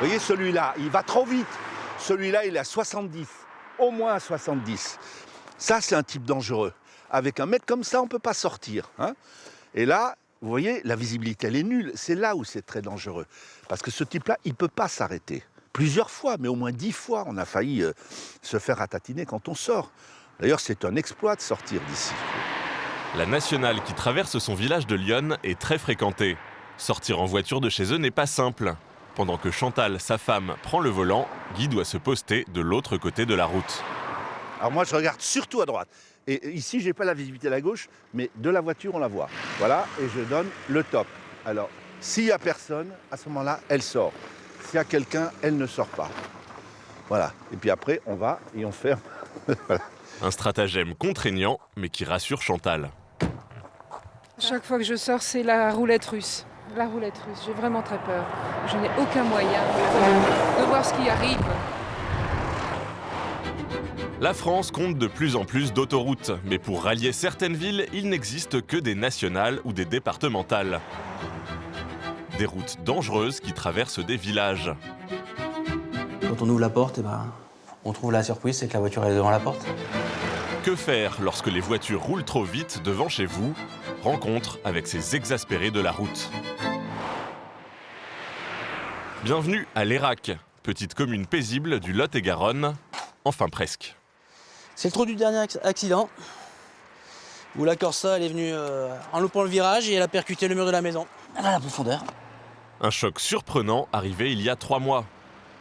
Vous voyez, celui-là, il va trop vite. Celui-là, il est à 70, au moins à 70. Ça, c'est un type dangereux. Avec un mètre comme ça, on ne peut pas sortir. Hein. Et là, vous voyez, la visibilité, elle est nulle. C'est là où c'est très dangereux. Parce que ce type-là, il ne peut pas s'arrêter. Plusieurs fois, mais au moins 10 fois, on a failli se faire ratatiner quand on sort. D'ailleurs, c'est un exploit de sortir d'ici. La nationale qui traverse son village de Lyon est très fréquentée. Sortir en voiture de chez eux n'est pas simple. Pendant que Chantal, sa femme, prend le volant, Guy doit se poster de l'autre côté de la route. Alors moi, je regarde surtout à droite. Et ici, je n'ai pas la visibilité à la gauche, mais de la voiture, on la voit. Voilà, et je donne le top. Alors, s'il n'y a personne, à ce moment-là, elle sort. S'il y a quelqu'un, elle ne sort pas. Voilà. Et puis après, on va et on ferme. Voilà. Un stratagème contraignant, mais qui rassure Chantal. Chaque fois que je sors, c'est la roulette russe. La roulette russe, j'ai vraiment très peur. Je n'ai aucun moyen de voir ce qui arrive. La France compte de plus en plus d'autoroutes, mais pour rallier certaines villes, il n'existe que des nationales ou des départementales. Des routes dangereuses qui traversent des villages. Quand on ouvre la porte, on trouve la surprise, c'est que la voiture est devant la porte. Que faire lorsque les voitures roulent trop vite devant chez vous? Rencontre avec ces exaspérés de la route. Bienvenue à Lérac, petite commune paisible du Lot-et-Garonne, enfin presque. C'est le trou du dernier accident, où la Corsa elle est venue en loupant le virage et elle a percuté le mur de la maison. Elle a la profondeur. Un choc surprenant arrivé il y a 3 mois.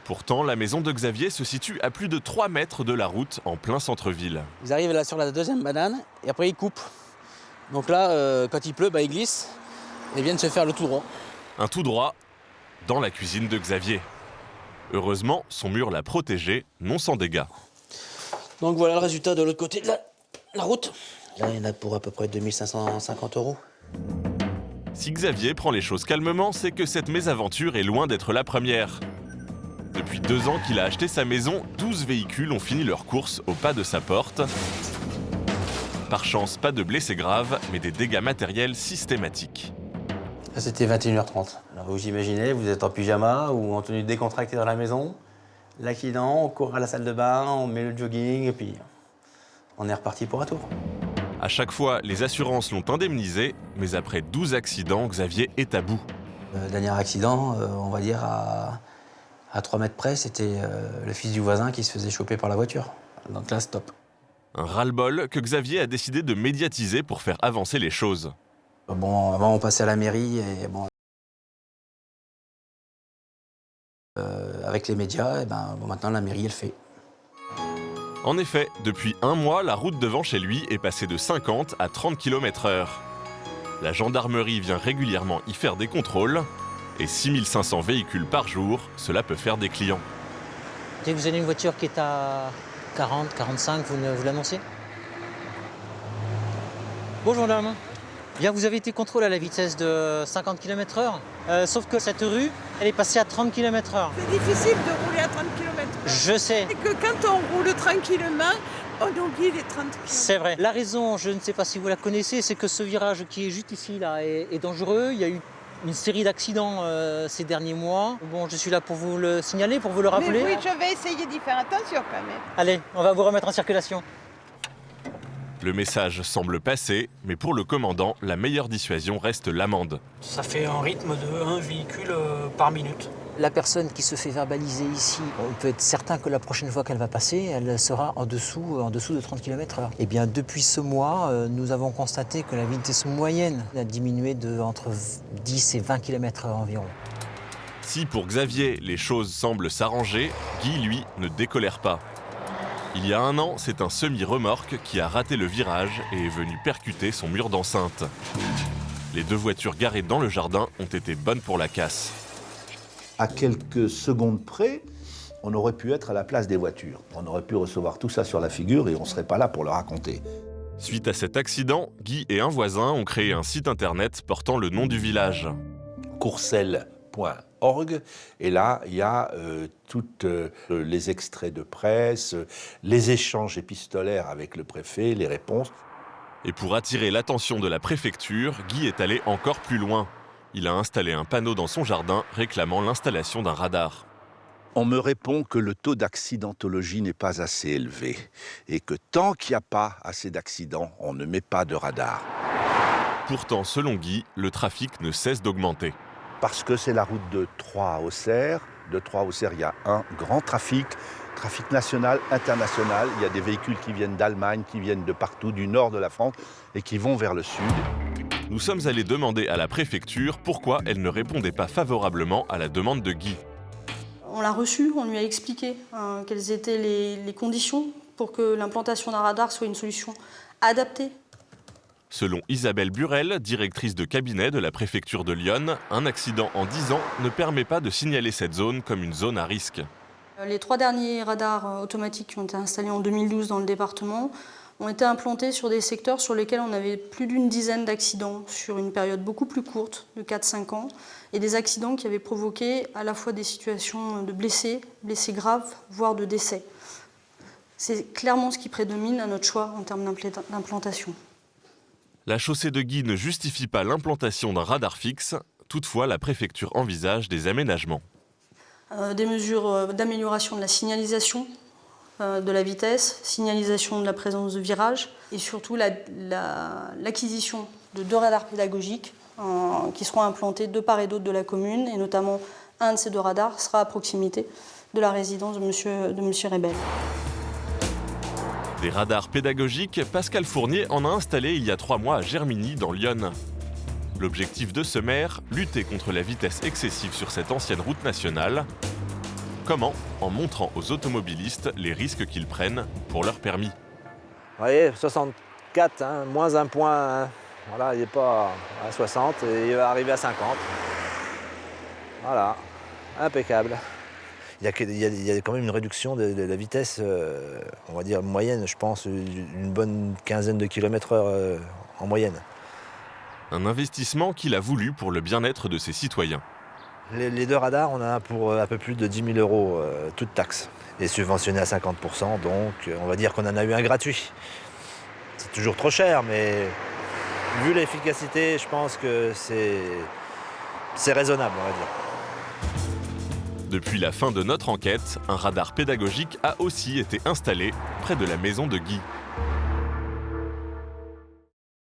Pourtant, la maison de Xavier se situe à plus de 3 mètres de la route en plein centre-ville. Ils arrivent là sur la deuxième banane et après ils coupent. Donc là, quand il pleut, ils glissent et viennent se faire le tout droit. Un tout droit dans la cuisine de Xavier. Heureusement, son mur l'a protégé, non sans dégâts. Donc voilà le résultat de l'autre côté de la route. Là, il y en a pour à peu près 2550 €. Si Xavier prend les choses calmement, c'est que cette mésaventure est loin d'être la première. Depuis 2 ans qu'il a acheté sa maison, 12 véhicules ont fini leur course au pas de sa porte. Par chance, pas de blessés graves, mais des dégâts matériels systématiques. Là, c'était 21h30. Alors vous imaginez, vous êtes en pyjama ou en tenue décontractée dans la maison. L'accident, on court à la salle de bain, on met le jogging et puis on est reparti pour un tour. À chaque fois, les assurances l'ont indemnisé, mais après 12 accidents, Xavier est à bout. Le dernier accident, on va dire à 3 mètres près, c'était le fils du voisin qui se faisait choper par la voiture. Donc là, stop. Un ras-le-bol que Xavier a décidé de médiatiser pour faire avancer les choses. Bon, avant, on passait à la mairie et avec les médias, maintenant, la mairie, elle fait. En effet, depuis 1 mois, la route devant chez lui est passée de 50 à 30 km/h. La gendarmerie vient régulièrement y faire des contrôles. Et 6500 véhicules par jour, cela peut faire des clients. Dès que vous avez une voiture qui est à 40, 45, vous l'annoncez? Bonjour madame. Bien, vous avez été contrôlé à la vitesse de 50 km/h, sauf que cette rue, elle est passée à 30 km/h. C'est difficile de rouler à 30 km/h. Je sais. Et que quand on roule tranquillement, on oublie les 30 km. C'est vrai. La raison, je ne sais pas si vous la connaissez, c'est que ce virage qui est juste ici là, est dangereux. Il y a eu une série d'accidents ces derniers mois. Bon, je suis là pour vous le signaler, pour vous le rappeler. Mais oui, je vais essayer d'y faire attention quand même. Allez, on va vous remettre en circulation. Le message semble passer, mais pour le commandant, la meilleure dissuasion reste l'amende. Ça fait un rythme de 1 véhicule par minute. La personne qui se fait verbaliser ici, on peut être certain que la prochaine fois qu'elle va passer, elle sera en dessous de 30 km/h. Eh bien, depuis ce mois, nous avons constaté que la vitesse moyenne a diminué entre 10 et 20 km/h environ. Si pour Xavier, les choses semblent s'arranger, Guy, lui, ne décolère pas. Il y a 1 an, c'est un semi-remorque qui a raté le virage et est venu percuter son mur d'enceinte. Les 2 voitures garées dans le jardin ont été bonnes pour la casse. À quelques secondes près, on aurait pu être à la place des voitures. On aurait pu recevoir tout ça sur la figure et on ne serait pas là pour le raconter. Suite à cet accident, Guy et un voisin ont créé un site internet portant le nom du village. Courcelles.org. Et là, il y a tous les extraits de presse, les échanges épistolaires avec le préfet, les réponses. Et pour attirer l'attention de la préfecture, Guy est allé encore plus loin. Il a installé un panneau dans son jardin réclamant l'installation d'un radar. On me répond que le taux d'accidentologie n'est pas assez élevé et que tant qu'il n'y a pas assez d'accidents, on ne met pas de radar. Pourtant, selon Guy, le trafic ne cesse d'augmenter. Parce que c'est la route de Troyes à Auxerre. De Troyes à Auxerre, il y a un grand trafic national, international. Il y a des véhicules qui viennent d'Allemagne, qui viennent de partout, du nord de la France et qui vont vers le sud. Nous sommes allés demander à la préfecture pourquoi elle ne répondait pas favorablement à la demande de Guy. On l'a reçu, on lui a expliqué quelles étaient les conditions pour que l'implantation d'un radar soit une solution adaptée. Selon Isabelle Burel, directrice de cabinet de la préfecture de Lyon, un accident en 10 ans ne permet pas de signaler cette zone comme une zone à risque. Les 3 derniers radars automatiques qui ont été installés en 2012 dans le département ont été implantés sur des secteurs sur lesquels on avait plus d'une dizaine d'accidents sur une période beaucoup plus courte, de 4-5 ans, et des accidents qui avaient provoqué à la fois des situations de blessés graves, voire de décès. C'est clairement ce qui prédomine à notre choix en termes d'implantation. La chaussée de Guy ne justifie pas l'implantation d'un radar fixe, toutefois la préfecture envisage des aménagements. Des mesures d'amélioration de la signalisation, de la vitesse, signalisation de la présence de virages et surtout l'acquisition de 2 radars pédagogiques qui seront implantés de part et d'autre de la commune et notamment un de ces 2 radars sera à proximité de la résidence de monsieur Rebel. Des radars pédagogiques, Pascal Fournier en a installé il y a 3 mois à Germigny dans l'Yonne. L'objectif de ce maire, lutter contre la vitesse excessive sur cette ancienne route nationale. Comment ? En montrant aux automobilistes les risques qu'ils prennent pour leur permis. Vous voyez, 64, moins un point, voilà, il n'est pas à 60 et il va arriver à 50. Voilà, impeccable. Il y a quand même une réduction de la vitesse, on va dire moyenne, je pense, une bonne quinzaine de km/h en moyenne. Un investissement qu'il a voulu pour le bien-être de ses citoyens. Les 2 radars, on en a pour un peu plus de 10 000 €, toutes taxes, et subventionné à 50%, donc on va dire qu'on en a eu un gratuit. C'est toujours trop cher, mais vu l'efficacité, je pense que c'est raisonnable, on va dire. Depuis la fin de notre enquête, un radar pédagogique a aussi été installé près de la maison de Guy.